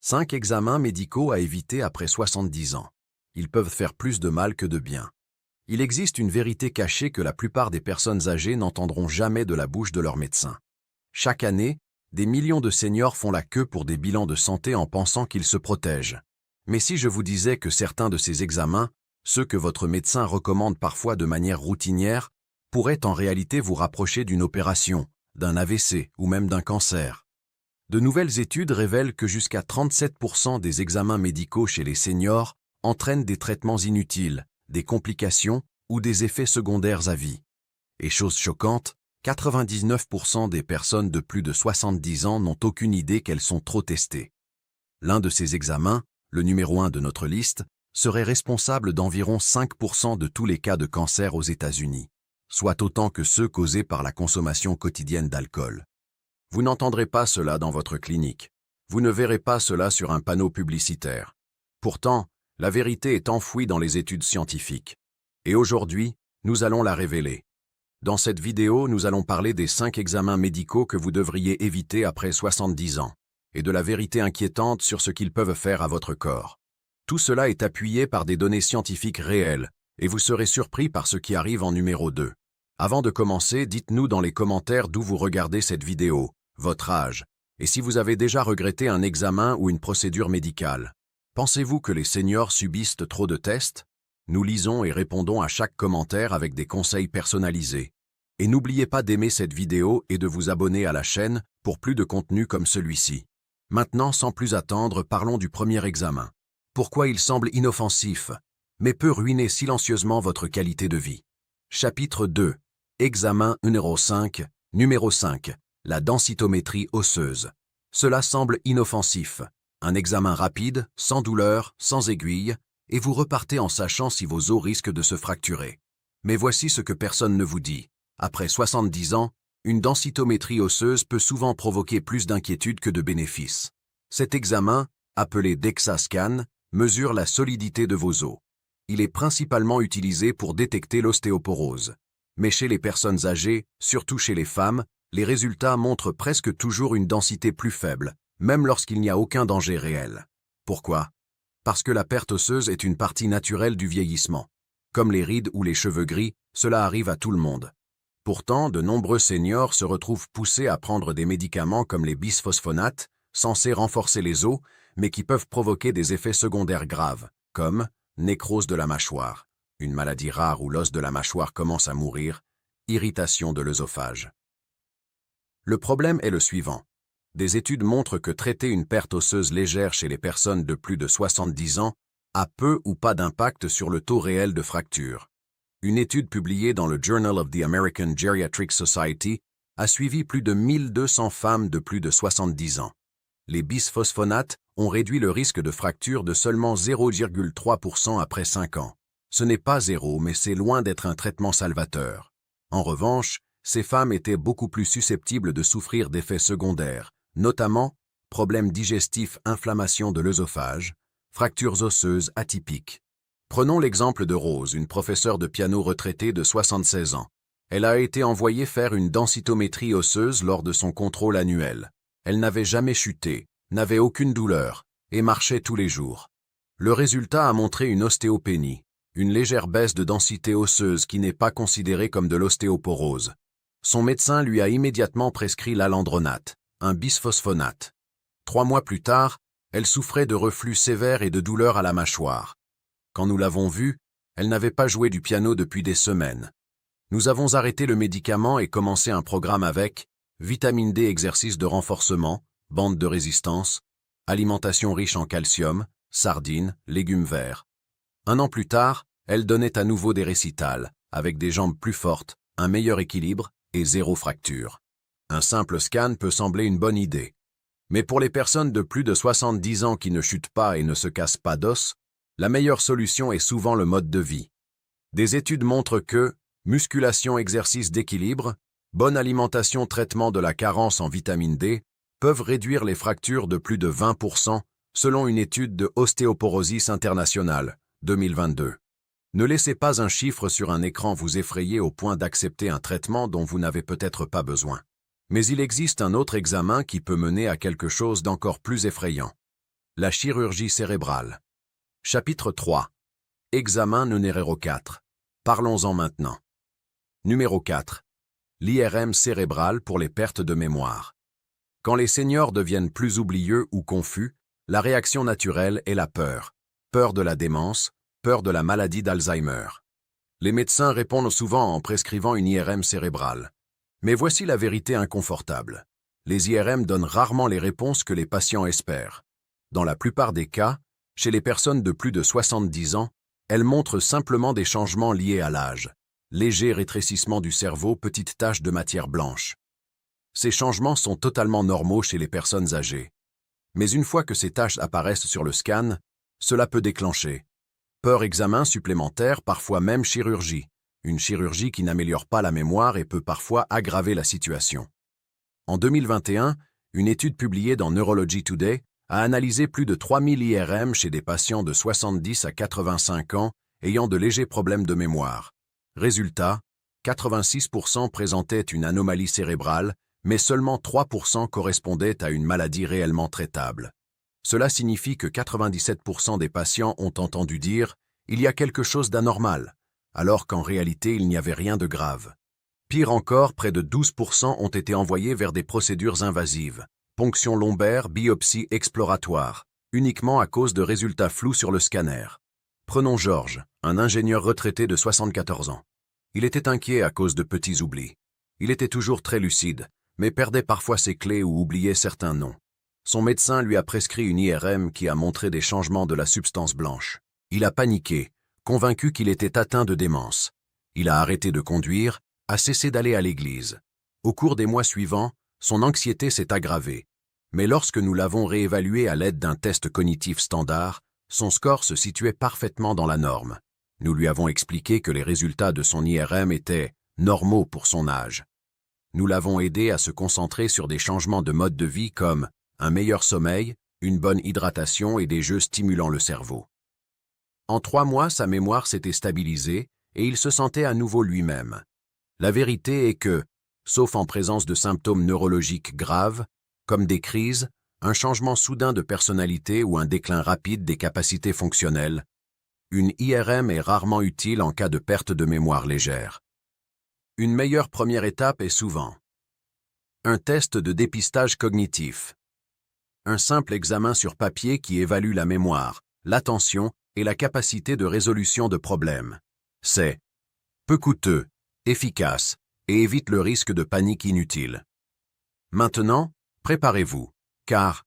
5 examens médicaux à éviter après 70 ans. Ils peuvent faire plus de mal que de bien. Il existe une vérité cachée que la plupart des personnes âgées n'entendront jamais de la bouche de leur médecin. Chaque année, des millions de seniors font la queue pour des bilans de santé en pensant qu'ils se protègent. Mais si je vous disais que certains de ces examens, ceux que votre médecin recommande parfois de manière routinière, pourraient en réalité vous rapprocher d'une opération, d'un AVC ou même d'un cancer. De nouvelles études révèlent que jusqu'à 37% des examens médicaux chez les seniors entraînent des traitements inutiles, des complications ou des effets secondaires à vie. Et chose choquante, 99% des personnes de plus de 70 ans n'ont aucune idée qu'elles sont trop testées. L'un de ces examens, le numéro 1 de notre liste, serait responsable d'environ 5% de tous les cas de cancer aux États-Unis, soit autant que ceux causés par la consommation quotidienne d'alcool. Vous n'entendrez pas cela dans votre clinique. Vous ne verrez pas cela sur un panneau publicitaire. Pourtant, la vérité est enfouie dans les études scientifiques. Et aujourd'hui, nous allons la révéler. Dans cette vidéo, nous allons parler des 5 examens médicaux que vous devriez éviter après 70 ans, et de la vérité inquiétante sur ce qu'ils peuvent faire à votre corps. Tout cela est appuyé par des données scientifiques réelles, et vous serez surpris par ce qui arrive en numéro 2. Avant de commencer, dites-nous dans les commentaires d'où vous regardez cette vidéo, votre âge, et si vous avez déjà regretté un examen ou une procédure médicale. Pensez-vous que les seniors subissent trop de tests? Nous lisons et répondons à chaque commentaire avec des conseils personnalisés. Et n'oubliez pas d'aimer cette vidéo et de vous abonner à la chaîne pour plus de contenu comme celui-ci. Maintenant, sans plus attendre, parlons du premier examen. Pourquoi il semble inoffensif, mais peut ruiner silencieusement votre qualité de vie. Chapitre 2. Examen numéro 5. Numéro 5. La densitométrie osseuse. Cela semble inoffensif. Un examen rapide, sans douleur, sans aiguille, et vous repartez en sachant si vos os risquent de se fracturer. Mais voici ce que personne ne vous dit. Après 70 ans, une densitométrie osseuse peut souvent provoquer plus d'inquiétude que de bénéfices. Cet examen, appelé DEXA scan, mesure la solidité de vos os. Il est principalement utilisé pour détecter l'ostéoporose. Mais chez les personnes âgées, surtout chez les femmes, les résultats montrent presque toujours une densité plus faible, même lorsqu'il n'y a aucun danger réel. Pourquoi? Parce que la perte osseuse est une partie naturelle du vieillissement. Comme les rides ou les cheveux gris, cela arrive à tout le monde. Pourtant, de nombreux seniors se retrouvent poussés à prendre des médicaments comme les bisphosphonates, censés renforcer les os, mais qui peuvent provoquer des effets secondaires graves, comme nécrose de la mâchoire, une maladie rare où l'os de la mâchoire commence à mourir, irritation de l'œsophage. Le problème est le suivant. Des études montrent que traiter une perte osseuse légère chez les personnes de plus de 70 ans a peu ou pas d'impact sur le taux réel de fracture. Une étude publiée dans le Journal of the American Geriatric Society a suivi plus de 1200 femmes de plus de 70 ans. Les bisphosphonates ont réduit le risque de fracture de seulement 0,3% après 5 ans. Ce n'est pas zéro, mais c'est loin d'être un traitement salvateur. En revanche, ces femmes étaient beaucoup plus susceptibles de souffrir d'effets secondaires, notamment problèmes digestifs, inflammation de l'œsophage, fractures osseuses atypiques. Prenons l'exemple de Rose, une professeure de piano retraitée de 76 ans. Elle a été envoyée faire une densitométrie osseuse lors de son contrôle annuel. Elle n'avait jamais chuté, n'avait aucune douleur, et marchait tous les jours. Le résultat a montré une ostéopénie, une légère baisse de densité osseuse qui n'est pas considérée comme de l'ostéoporose. Son médecin lui a immédiatement prescrit l'alandronate, un bisphosphonate. 3 mois plus tard, elle souffrait de reflux sévère et de douleurs à la mâchoire. Quand nous l'avons vue, elle n'avait pas joué du piano depuis des semaines. Nous avons arrêté le médicament et commencé un programme avec vitamine D, exercice de renforcement, bande de résistance, alimentation riche en calcium, sardines, légumes verts. 1 an plus tard, elle donnait à nouveau des récitals, avec des jambes plus fortes, un meilleur équilibre et 0 fracture. Un simple scan peut sembler une bonne idée. Mais pour les personnes de plus de 70 ans qui ne chutent pas et ne se cassent pas d'os, la meilleure solution est souvent le mode de vie. Des études montrent que musculation, exercice d'équilibre, bonne alimentation, traitement de la carence en vitamine D peuvent réduire les fractures de plus de 20% selon une étude de Osteoporosis International, 2022. Ne laissez pas un chiffre sur un écran vous effrayer au point d'accepter un traitement dont vous n'avez peut-être pas besoin. Mais il existe un autre examen qui peut mener à quelque chose d'encore plus effrayant. La chirurgie cérébrale. Chapitre 3. Examen numéro 4. Parlons-en maintenant. Numéro 4. L'IRM cérébral pour les pertes de mémoire. Quand les seniors deviennent plus oublieux ou confus, la réaction naturelle est la peur. Peur de la démence, peur de la maladie d'Alzheimer. Les médecins répondent souvent en prescrivant une IRM cérébrale. Mais voici la vérité inconfortable. Les IRM donnent rarement les réponses que les patients espèrent. Dans la plupart des cas, chez les personnes de plus de 70 ans, elles montrent simplement des changements liés à l'âge. Léger rétrécissement du cerveau, petites taches de matière blanche. Ces changements sont totalement normaux chez les personnes âgées. Mais une fois que ces taches apparaissent sur le scan, cela peut déclencher peur, examen supplémentaire, parfois même chirurgie. Une chirurgie qui n'améliore pas la mémoire et peut parfois aggraver la situation. En 2021, une étude publiée dans Neurology Today a analysé plus de 3000 IRM chez des patients de 70 à 85 ans ayant de légers problèmes de mémoire. Résultat, 86% présentaient une anomalie cérébrale, mais seulement 3% correspondaient à une maladie réellement traitable. Cela signifie que 97% des patients ont entendu dire « il y a quelque chose d'anormal », alors qu'en réalité il n'y avait rien de grave. Pire encore, près de 12% ont été envoyés vers des procédures invasives, ponction lombaire, biopsie exploratoire, uniquement à cause de résultats flous sur le scanner. Prenons Georges, un ingénieur retraité de 74 ans. Il était inquiet à cause de petits oublis. Il était toujours très lucide, mais perdait parfois ses clés ou oubliait certains noms. Son médecin lui a prescrit une IRM qui a montré des changements de la substance blanche. Il a paniqué, convaincu qu'il était atteint de démence. Il a arrêté de conduire, a cessé d'aller à l'église. Au cours des mois suivants, son anxiété s'est aggravée. Mais lorsque nous l'avons réévalué à l'aide d'un test cognitif standard, son score se situait parfaitement dans la norme. Nous lui avons expliqué que les résultats de son IRM étaient normaux pour son âge. Nous l'avons aidé à se concentrer sur des changements de mode de vie comme un meilleur sommeil, une bonne hydratation et des jeux stimulant le cerveau. En 3 mois, sa mémoire s'était stabilisée et il se sentait à nouveau lui-même. La vérité est que, sauf en présence de symptômes neurologiques graves, comme des crises, un changement soudain de personnalité ou un déclin rapide des capacités fonctionnelles, une IRM est rarement utile en cas de perte de mémoire légère. Une meilleure première étape est souvent un test de dépistage cognitif. Un simple examen sur papier qui évalue la mémoire, l'attention et la capacité de résolution de problèmes. C'est peu coûteux, efficace et évite le risque de panique inutile. Maintenant, préparez-vous, car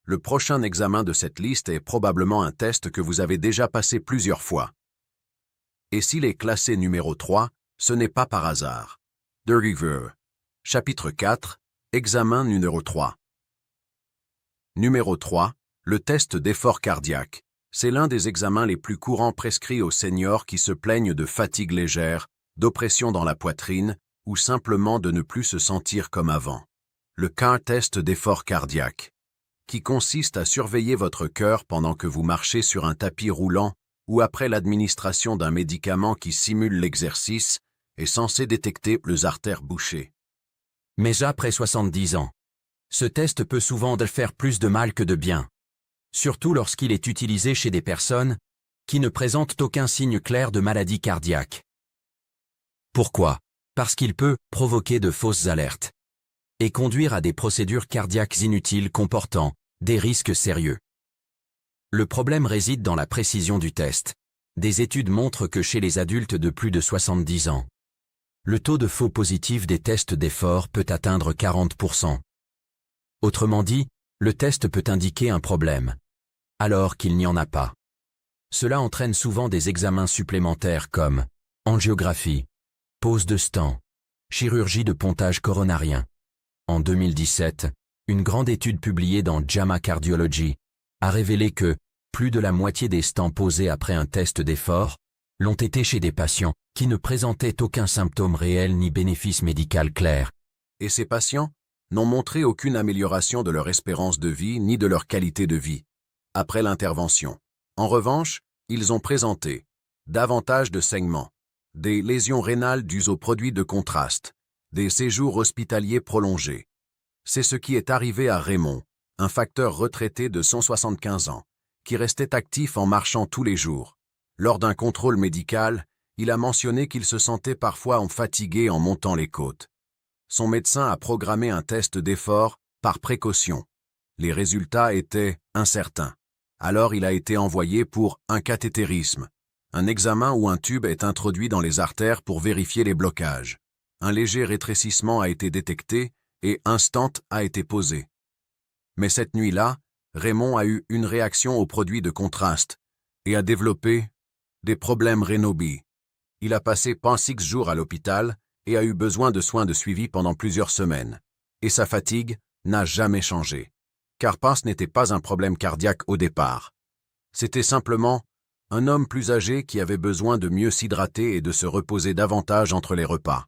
le prochain examen de cette liste est probablement un test que vous avez déjà passé plusieurs fois. Et s'il est classé numéro 3, ce n'est pas par hasard. The Review. Chapitre 4. Examen numéro 3. Numéro 3. Le test d'effort cardiaque. C'est l'un des examens les plus courants prescrits aux seniors qui se plaignent de fatigue légère, d'oppression dans la poitrine ou simplement de ne plus se sentir comme avant. Le CAR test d'effort cardiaque, qui consiste à surveiller votre cœur pendant que vous marchez sur un tapis roulant ou après l'administration d'un médicament qui simule l'exercice, est censé détecter les artères bouchées. Mais après 70 ans, ce test peut souvent faire plus de mal que de bien. Surtout lorsqu'il est utilisé chez des personnes qui ne présentent aucun signe clair de maladie cardiaque. Pourquoi? Parce qu'il peut provoquer de fausses alertes et conduire à des procédures cardiaques inutiles comportant des risques sérieux. Le problème réside dans la précision du test. Des études montrent que chez les adultes de plus de 70 ans, le taux de faux positif des tests d'effort peut atteindre 40%. Autrement dit, le test peut indiquer un problème, alors qu'il n'y en a pas. Cela entraîne souvent des examens supplémentaires comme angiographie, pose de stent, chirurgie de pontage coronarien. En 2017, une grande étude publiée dans JAMA Cardiology a révélé que plus de la moitié des stents posés après un test d'effort l'ont été chez des patients qui ne présentaient aucun symptôme réel ni bénéfice médical clair. Et ces patients n'ont montré aucune amélioration de leur espérance de vie ni de leur qualité de vie après l'intervention. En revanche, ils ont présenté davantage de saignements, des lésions rénales dues aux produits de contraste, des séjours hospitaliers prolongés. C'est ce qui est arrivé à Raymond, un facteur retraité de 175 ans, qui restait actif en marchant tous les jours. Lors d'un contrôle médical, il a mentionné qu'il se sentait parfois fatigué en montant les côtes. Son médecin a programmé un test d'effort par précaution. Les résultats étaient incertains. Alors il a été envoyé pour un cathétérisme, un examen où un tube est introduit dans les artères pour vérifier les blocages. Un léger rétrécissement a été détecté et un stent a été posé. Mais cette nuit-là, Raymond a eu une réaction aux produits de contraste et a développé des problèmes rénaux. Il a passé 6 jours à l'hôpital et a eu besoin de soins de suivi pendant plusieurs semaines. Et sa fatigue n'a jamais changé. Car ce n'était pas un problème cardiaque au départ. C'était simplement un homme plus âgé qui avait besoin de mieux s'hydrater et de se reposer davantage entre les repas.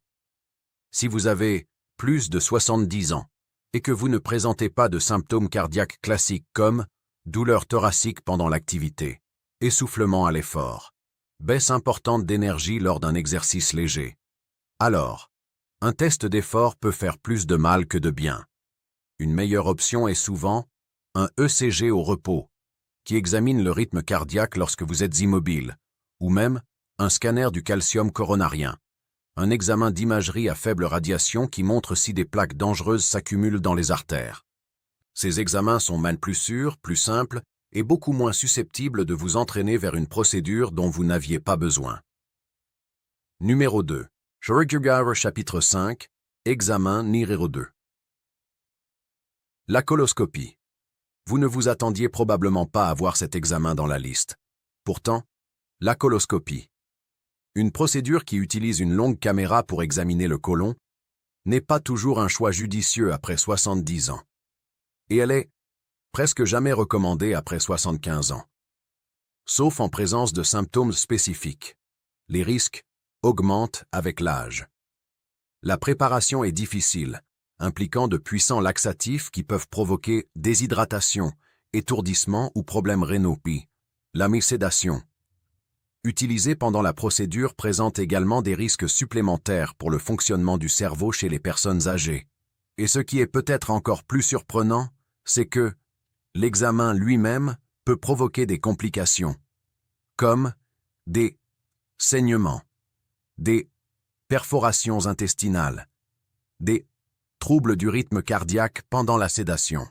Si vous avez plus de 70 ans et que vous ne présentez pas de symptômes cardiaques classiques comme douleur thoracique pendant l'activité, essoufflement à l'effort, baisse importante d'énergie lors d'un exercice léger, alors, un test d'effort peut faire plus de mal que de bien. Une meilleure option est souvent un ECG au repos, qui examine le rythme cardiaque lorsque vous êtes immobile, ou même un scanner du calcium coronarien, un examen d'imagerie à faible radiation qui montre si des plaques dangereuses s'accumulent dans les artères. Ces examens sont même plus sûrs, plus simples et beaucoup moins susceptibles de vous entraîner vers une procédure dont vous n'aviez pas besoin. Numéro 2. Chapitre 5, examen numéro 2. La coloscopie. Vous ne vous attendiez probablement pas à voir cet examen dans la liste. Pourtant, la coloscopie, une procédure qui utilise une longue caméra pour examiner le côlon, n'est pas toujours un choix judicieux après 70 ans. Et elle est presque jamais recommandée après 75 ans. Sauf en présence de symptômes spécifiques. Les risques augmentent avec l'âge. La préparation est difficile, impliquant de puissants laxatifs qui peuvent provoquer déshydratation, étourdissement ou problèmes rénaux. La sédation, utilisée pendant la procédure, présente également des risques supplémentaires pour le fonctionnement du cerveau chez les personnes âgées. Et ce qui est peut-être encore plus surprenant, c'est que l'examen lui-même peut provoquer des complications, comme des saignements, des perforations intestinales, des troubles du rythme cardiaque pendant la sédation.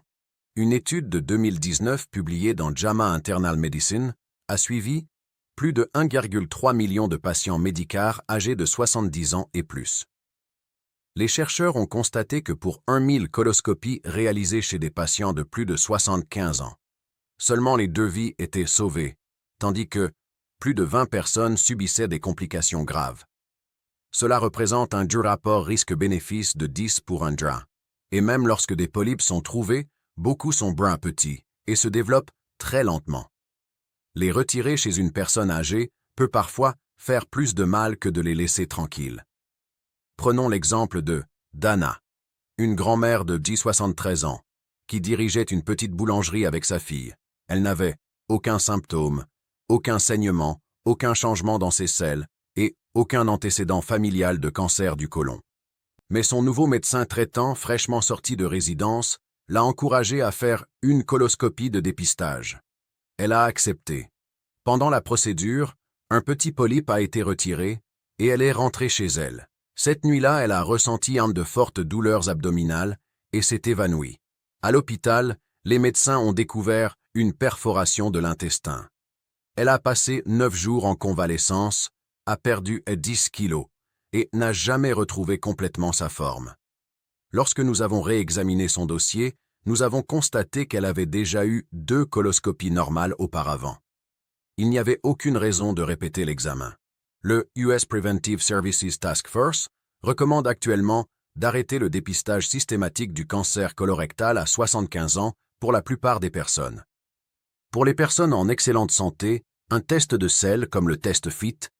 Une étude de 2019 publiée dans JAMA Internal Medicine a suivi plus de 1,3 million de patients médicaux âgés de 70 ans et plus. Les chercheurs ont constaté que pour 1000 coloscopies réalisées chez des patients de plus de 75 ans, seulement les 2 vies étaient sauvées, tandis que plus de 20 personnes subissaient des complications graves. Cela représente un rapport risque-bénéfice de 10 pour 1. Et même lorsque des polypes sont trouvés, beaucoup sont bruns petits et se développent très lentement. Les retirer chez une personne âgée peut parfois faire plus de mal que de les laisser tranquilles. Prenons l'exemple de Dana, une grand-mère de 73 ans, qui dirigeait une petite boulangerie avec sa fille. Elle n'avait aucun symptôme, aucun saignement, aucun changement dans ses selles et aucun antécédent familial de cancer du côlon. Mais son nouveau médecin traitant, fraîchement sorti de résidence, l'a encouragée à faire une coloscopie de dépistage. Elle a accepté. Pendant la procédure, un petit polype a été retiré et elle est rentrée chez elle. Cette nuit-là, elle a ressenti de fortes douleurs abdominales et s'est évanouie. À l'hôpital, les médecins ont découvert une perforation de l'intestin. Elle a passé 9 jours en convalescence, a perdu 10 kilos et n'a jamais retrouvé complètement sa forme. Lorsque nous avons réexaminé son dossier, nous avons constaté qu'elle avait déjà eu 2 coloscopies normales auparavant. Il n'y avait aucune raison de répéter l'examen. Le US Preventive Services Task Force recommande actuellement d'arrêter le dépistage systématique du cancer colorectal à 75 ans pour la plupart des personnes. Pour les personnes en excellente santé, un test de sel comme le test FIT,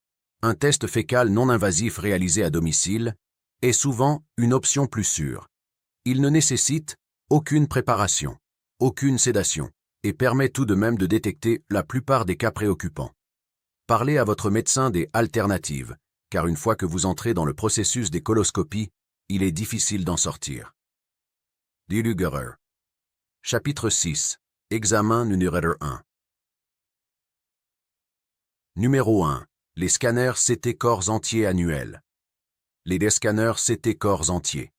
un test fécal non invasif réalisé à domicile, est souvent une option plus sûre. Il ne nécessite aucune préparation, aucune sédation, et permet tout de même de détecter la plupart des cas préoccupants. Parlez à votre médecin des alternatives, car une fois que vous entrez dans le processus des coloscopies, il est difficile d'en sortir. Dilugerer. Chapitre 6. Examen numéro 1. Numéro 1. Les scanners CT corps entiers annuels. Les scanners CT corps entiers.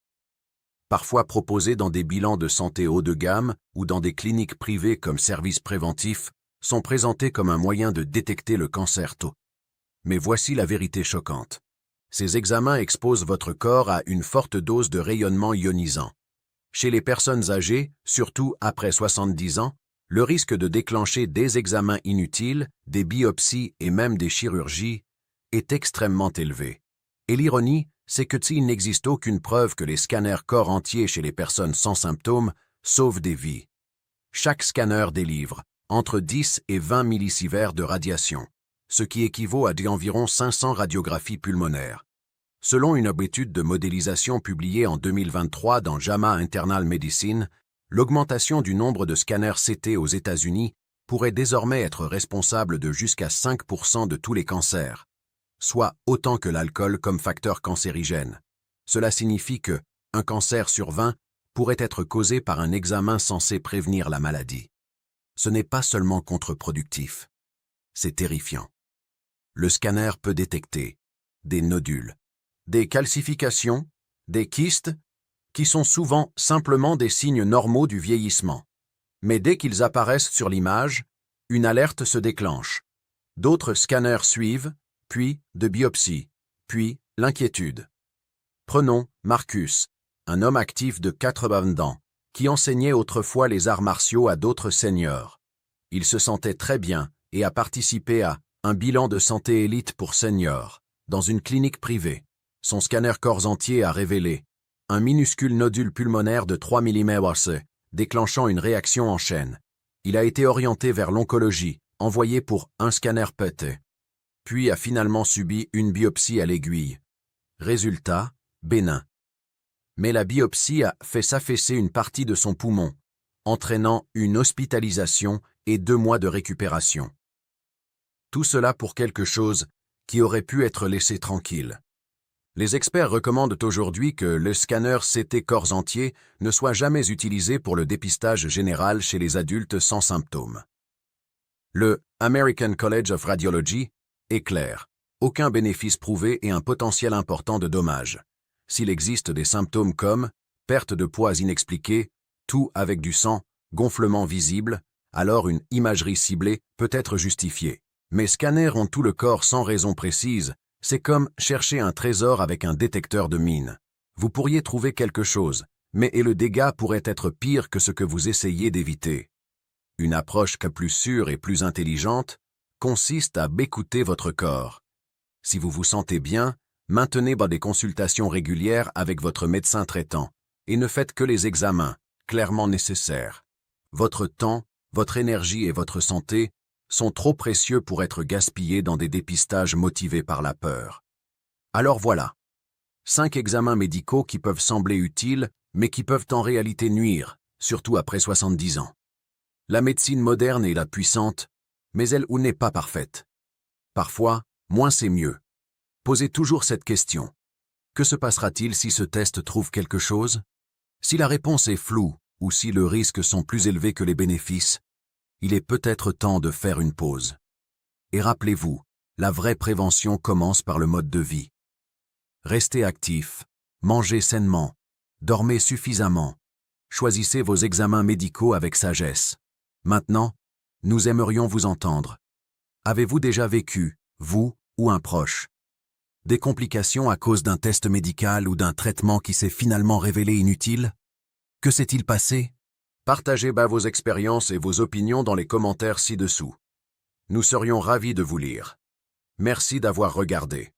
Parfois proposés dans des bilans de santé haut de gamme ou dans des cliniques privées comme service préventif, sont présentés comme un moyen de détecter le cancer tôt. Mais voici la vérité choquante. Ces examens exposent votre corps à une forte dose de rayonnement ionisant. Chez les personnes âgées, surtout après 70 ans, le risque de déclencher des examens inutiles, des biopsies et même des chirurgies est extrêmement élevé. Et l'ironie, c'est que s'il n'existe aucune preuve que les scanners corps entiers chez les personnes sans symptômes sauvent des vies. Chaque scanner délivre entre 10 et 20 millisieverts de radiation, ce qui équivaut à environ 500 radiographies pulmonaires. Selon une étude de modélisation publiée en 2023 dans JAMA Internal Medicine, l'augmentation du nombre de scanners CT aux États-Unis pourrait désormais être responsable de jusqu'à 5% de tous les cancers, soit autant que l'alcool comme facteur cancérigène. Cela signifie que un cancer sur 20 pourrait être causé par un examen censé prévenir la maladie. Ce n'est pas seulement contre-productif, c'est terrifiant. Le scanner peut détecter des nodules, des calcifications, des kystes, qui sont souvent simplement des signes normaux du vieillissement. Mais dès qu'ils apparaissent sur l'image, une alerte se déclenche. D'autres scanners suivent, puis de biopsie, puis l'inquiétude. Prenons Marcus, un homme actif de 80 ans, qui enseignait autrefois les arts martiaux à d'autres seniors. Il se sentait très bien et a participé à un bilan de santé élite pour seniors, dans une clinique privée. Son scanner corps entier a révélé un minuscule nodule pulmonaire de 3 mm, déclenchant une réaction en chaîne. Il a été orienté vers l'oncologie, envoyé pour un scanner PET, puis a finalement subi une biopsie à l'aiguille. Résultat, bénin. Mais la biopsie a fait s'affaisser une partie de son poumon, entraînant une hospitalisation et 2 mois de récupération. Tout cela pour quelque chose qui aurait pu être laissé tranquille. Les experts recommandent aujourd'hui que le scanner CT corps entier ne soit jamais utilisé pour le dépistage général chez les adultes sans symptômes. Le American College of Radiology est clair. Aucun bénéfice prouvé et un potentiel important de dommages. S'il existe des symptômes comme perte de poids inexpliquée, toux avec du sang, gonflement visible, alors une imagerie ciblée peut être justifiée. Mais scanner en tout le corps sans raison précise, c'est comme chercher un trésor avec un détecteur de mine. Vous pourriez trouver quelque chose, mais le dégât pourrait être pire que ce que vous essayez d'éviter. Une approche plus sûre et plus intelligente consiste à écouter votre corps. Si vous vous sentez bien, maintenez des consultations régulières avec votre médecin traitant et ne faites que les examens, clairement nécessaires. Votre temps, votre énergie et votre santé sont trop précieux pour être gaspillés dans des dépistages motivés par la peur. Alors voilà. 5 examens médicaux qui peuvent sembler utiles, mais qui peuvent en réalité nuire, surtout après 70 ans. La médecine moderne est la puissante, mais elle n'est pas parfaite. Parfois, moins c'est mieux. Posez toujours cette question. Que se passera-t-il si ce test trouve quelque chose? Si la réponse est floue, ou si les risques sont plus élevés que les bénéfices, il est peut-être temps de faire une pause. Et rappelez-vous, la vraie prévention commence par le mode de vie. Restez actif, mangez sainement, dormez suffisamment, choisissez vos examens médicaux avec sagesse. Maintenant, nous aimerions vous entendre. Avez-vous déjà vécu, vous ou un proche, des complications à cause d'un test médical ou d'un traitement qui s'est finalement révélé inutile? Que s'est-il passé? Partagez vos expériences et vos opinions dans les commentaires ci-dessous. Nous serions ravis de vous lire. Merci d'avoir regardé.